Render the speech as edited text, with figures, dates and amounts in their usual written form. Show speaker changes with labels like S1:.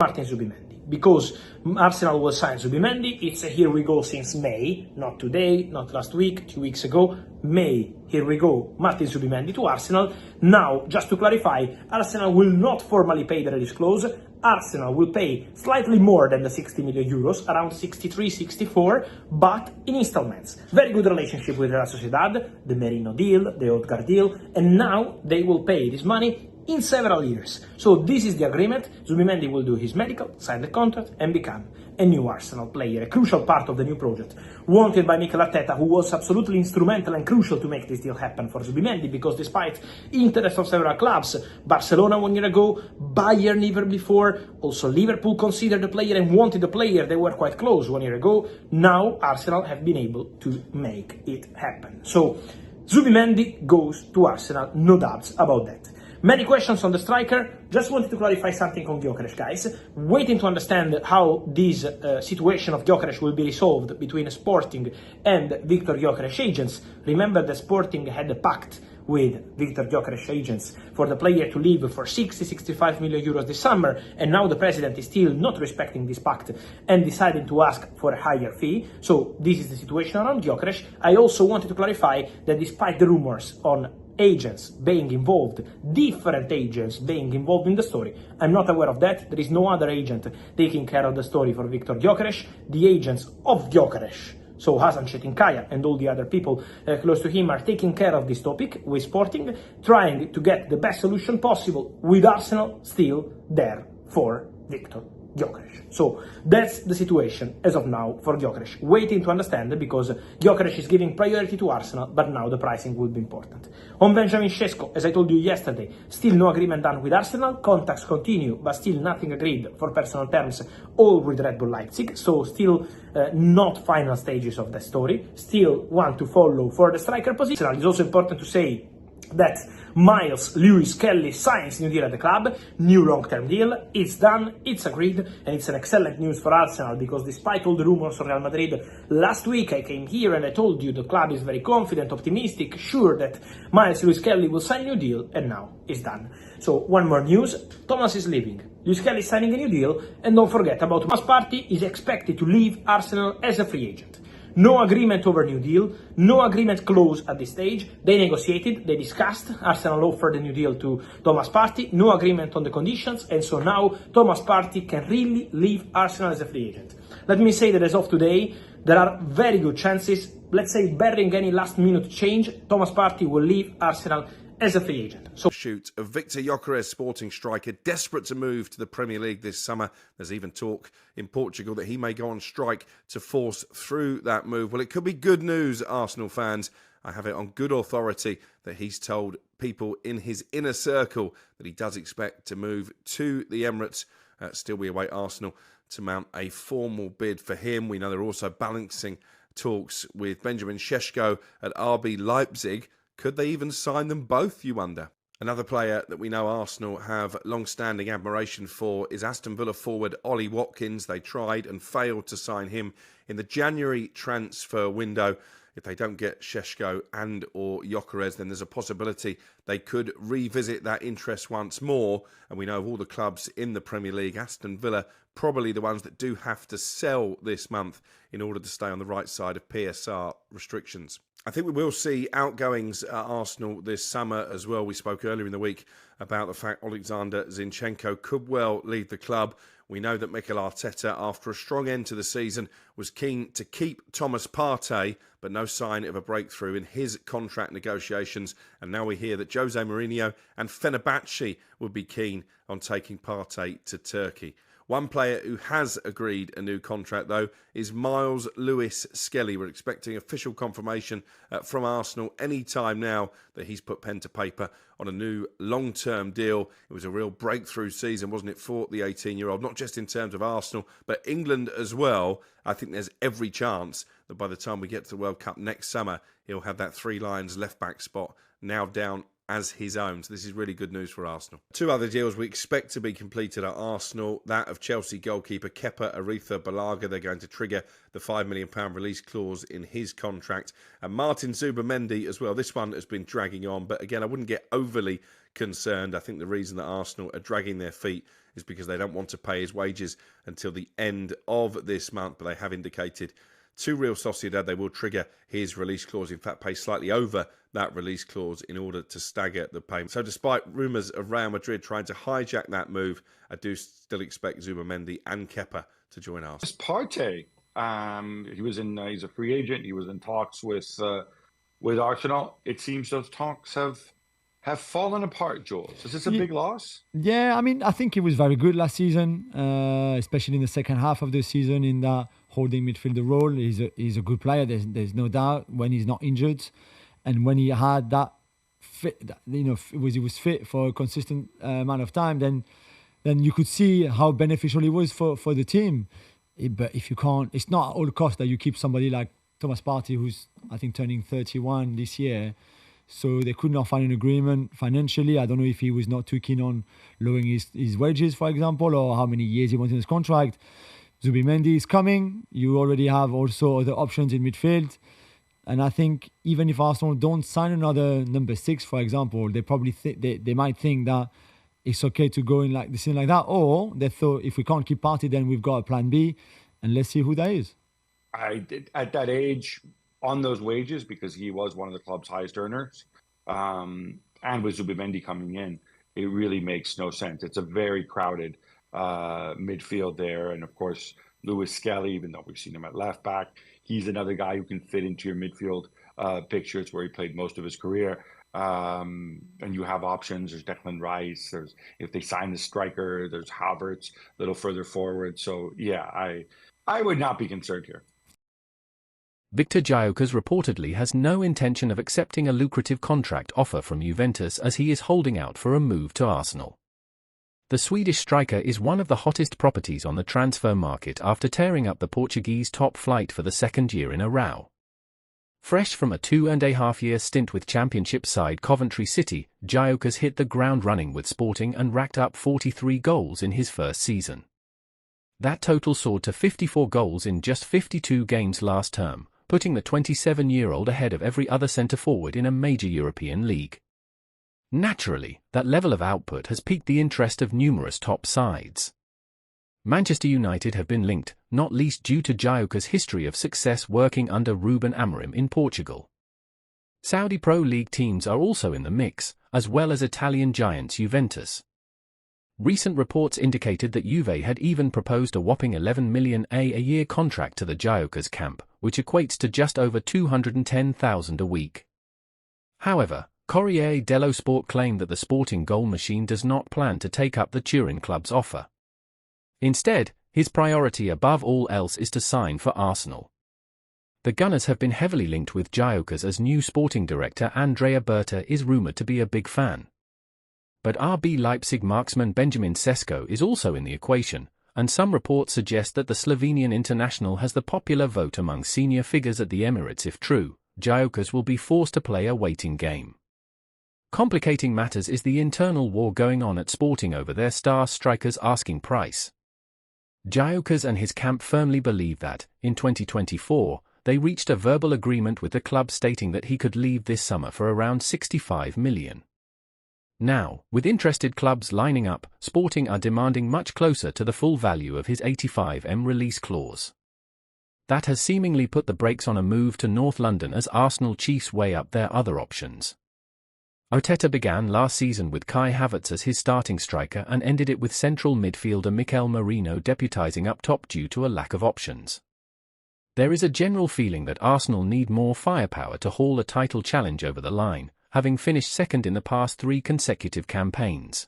S1: Martin Zubimendi, because Arsenal will sign Zubimendi. It's a here we go since May, not today, not last week, 2 weeks ago. May, here we go, Martin Zubimendi to Arsenal. Now, just to clarify, Arsenal will not formally pay the release clause. Arsenal will pay slightly more than the 60 million euros, around 63, 64, but in installments. Very good relationship with Real Sociedad, the Merino deal, the Odegaard deal, and now they will pay this money in several years. So this is the agreement. Zubimendi will do his medical, sign the contract, and become a new Arsenal player, a crucial part of the new project, wanted by Mikel Arteta, who was absolutely instrumental and crucial to make this deal happen for Zubimendi, because despite interest of several clubs, Barcelona 1 year ago, Bayern even before, also Liverpool considered the player and wanted the player, they were quite close 1 year ago, now Arsenal have been able to make it happen. So Zubimendi goes to Arsenal, no doubts about that. Many questions on the striker. Just wanted to clarify something on Gyokeres, guys. Waiting to understand how this situation of Gyokeres will be resolved between Sporting and Victor Gyokeres agents. Remember that Sporting had a pact with Victor Gyokeres agents for the player to leave for 60-65 million euros this summer, and now the president is still not respecting this pact and deciding to ask for a higher fee. So this is the situation around Gyokeres. I also wanted to clarify that despite the rumors on agents being involved, different agents being involved in the story, I'm not aware of that. There is no other agent taking care of the story for Victor Gyokeres. The agents of Gyokeres, so Hasan Çetinkaya and all the other people close to him, are taking care of this topic with Sporting, trying to get the best solution possible, with Arsenal still there for Victor Gyokeres. So that's the situation as of now for Gyokeres. Waiting to understand, because Gyokeres is giving priority to Arsenal, but now the pricing will be important. On Benjamin Sesko, as I told you yesterday, still no agreement done with Arsenal. Contacts continue, but still nothing agreed for personal terms, all with Red Bull Leipzig. So still not final stages of the story. Still want to follow for the striker position. It's also important to say that Miles Lewis-Skelly signs new deal at the club, new long-term deal. It's done, it's agreed, and it's an excellent news for Arsenal, because despite all the rumors on Real Madrid, last week I came here and I told you the club is very confident, optimistic, sure that Miles Lewis-Skelly will sign a new deal, and now it's done. So one more news, Thomas is leaving, Lewis-Skelly is signing a new deal, and don't forget about Thomas Partey is expected to leave Arsenal as a free agent. No agreement over new deal, no agreement close at this stage. They negotiated, they discussed, Arsenal offered a new deal to Thomas Partey, no agreement on the conditions, and so now Thomas Partey can really leave Arsenal as a free agent. Let me say that as of today, there are very good chances, let's say barring any last minute change, Thomas Partey will leave Arsenal as a free agent. So
S2: shoot of Victor Gyokeres, Sporting striker, desperate to move to the Premier League this summer. There's even talk in Portugal that he may go on strike to force through that move. Well, it could be good news, Arsenal fans. I have it on good authority that he's told people in his inner circle that he does expect to move to the Emirates. Still, we await Arsenal to mount a formal bid for him. We know they're also balancing talks with Benjamin Sesko at RB Leipzig. Could they even sign them both, you wonder? Another player that we know Arsenal have long-standing admiration for is Aston Villa forward Ollie Watkins. They tried and failed to sign him in the January transfer window. If they don't get Sesko and or Gyokeres, then there's a possibility they could revisit that interest once more. And we know of all the clubs in the Premier League, Aston Villa probably the ones that do have to sell this month in order to stay on the right side of PSR restrictions. I think we will see outgoings at Arsenal this summer as well. We spoke earlier in the week about the fact Alexander Zinchenko could well leave the club. We know that Mikel Arteta, after a strong end to the season, was keen to keep Thomas Partey, but no sign of a breakthrough in his contract negotiations. And now we hear that Jose Mourinho and Fenerbahce would be keen on taking Partey to Turkey. One player who has agreed a new contract, though, is Miles Lewis-Skelly. We're expecting official confirmation from Arsenal any time now that he's put pen to paper on a new long-term deal. It was a real breakthrough season, wasn't it, for the 18-year-old, not just in terms of Arsenal, but England as well. I think there's every chance that by the time we get to the World Cup next summer, he'll have that Three Lions left-back spot now down as his own. So this is really good news for Arsenal. Two other deals we expect to be completed at Arsenal, that of Chelsea goalkeeper Kepa Arrizabalaga. They're going to trigger the £5 million release clause in his contract. And Martin Zubimendi as well. This one has been dragging on, but again, I wouldn't get overly concerned. I think the reason that Arsenal are dragging their feet is because they don't want to pay his wages until the end of this month, but they have indicated to Real Sociedad they will trigger his release clause, in fact pay slightly over that release clause in order to stagger the payment. So despite rumours of Real Madrid trying to hijack that move, I do still expect Zubimendi and Kepa to join Arsenal.
S3: Partey, he's a free agent. He was in talks with Arsenal. It seems those talks have fallen apart, Jules. Is this a big loss?
S4: Yeah, I mean, I think he was very good last season, especially in the second half of the season in that holding midfielder role. He's a good player. There's no doubt when he's not injured, and when he had that fit, he was fit for a consistent amount of time. Then you could see how beneficial he was for the team. But if you can't, it's not at all cost that you keep somebody like Thomas Partey, who's I think turning 31 this year. So they could not find an agreement financially. I don't know if he was not too keen on lowering his wages, for example, or how many years he wants in his contract. Zubimendi is coming. You already have also other options in midfield. And I think even if Arsenal don't sign another number 6, for example, they probably they might think that it's okay to go in like this and like that. Or they thought if we can't keep Partey, then we've got a plan B, and let's see who that is.
S3: At that age, on those wages, because he was one of the club's highest earners, and with Zubimendi coming in, it really makes no sense. It's a very crowded midfield there. And of course, Lewis-Skelly, even though we've seen him at left back, he's another guy who can fit into your midfield picture. It's where he played most of his career. And you have options. There's Declan Rice. If they sign the striker, there's Havertz a little further forward. So yeah, I would not be concerned here.
S5: Viktor Gyokeres reportedly has no intention of accepting a lucrative contract offer from Juventus as he is holding out for a move to Arsenal. The Swedish striker is one of the hottest properties on the transfer market after tearing up the Portuguese top flight for the second year in a row. Fresh from a 2.5-year stint with Championship side Coventry City, Gyokeres hit the ground running with Sporting and racked up 43 goals in his first season. That total soared to 54 goals in just 52 games last term, putting the 27-year-old ahead of every other centre-forward in a major European league. Naturally, that level of output has piqued the interest of numerous top sides. Manchester United have been linked, not least due to Gyokeres' history of success working under Ruben Amorim in Portugal. Saudi Pro League teams are also in the mix, as well as Italian giants Juventus. Recent reports indicated that Juve had even proposed a whopping $11 million a year contract to the Gyokeres camp, which equates to just over $210,000 a week. However, Corriere dello Sport claimed that the Sporting goal machine does not plan to take up the Turin club's offer. Instead, his priority above all else is to sign for Arsenal. The Gunners have been heavily linked with Gyokeres as new sporting director Andrea Berta is rumoured to be a big fan. But RB Leipzig marksman Benjamin Sesko is also in the equation, and some reports suggest that the Slovenian international has the popular vote among senior figures at the Emirates. If true, Gyokeres will be forced to play a waiting game. Complicating matters is the internal war going on at Sporting over their star striker's asking price. Gyokeres and his camp firmly believe that, in 2024, they reached a verbal agreement with the club stating that he could leave this summer for around $65 million. Now, with interested clubs lining up, Sporting are demanding much closer to the full value of his $85 million release clause. That has seemingly put the brakes on a move to North London as Arsenal chiefs weigh up their other options. Arteta began last season with Kai Havertz as his starting striker and ended it with central midfielder Mikel Merino deputising up top due to a lack of options. There is a general feeling that Arsenal need more firepower to haul a title challenge over the line, having finished second in the past 3 consecutive campaigns.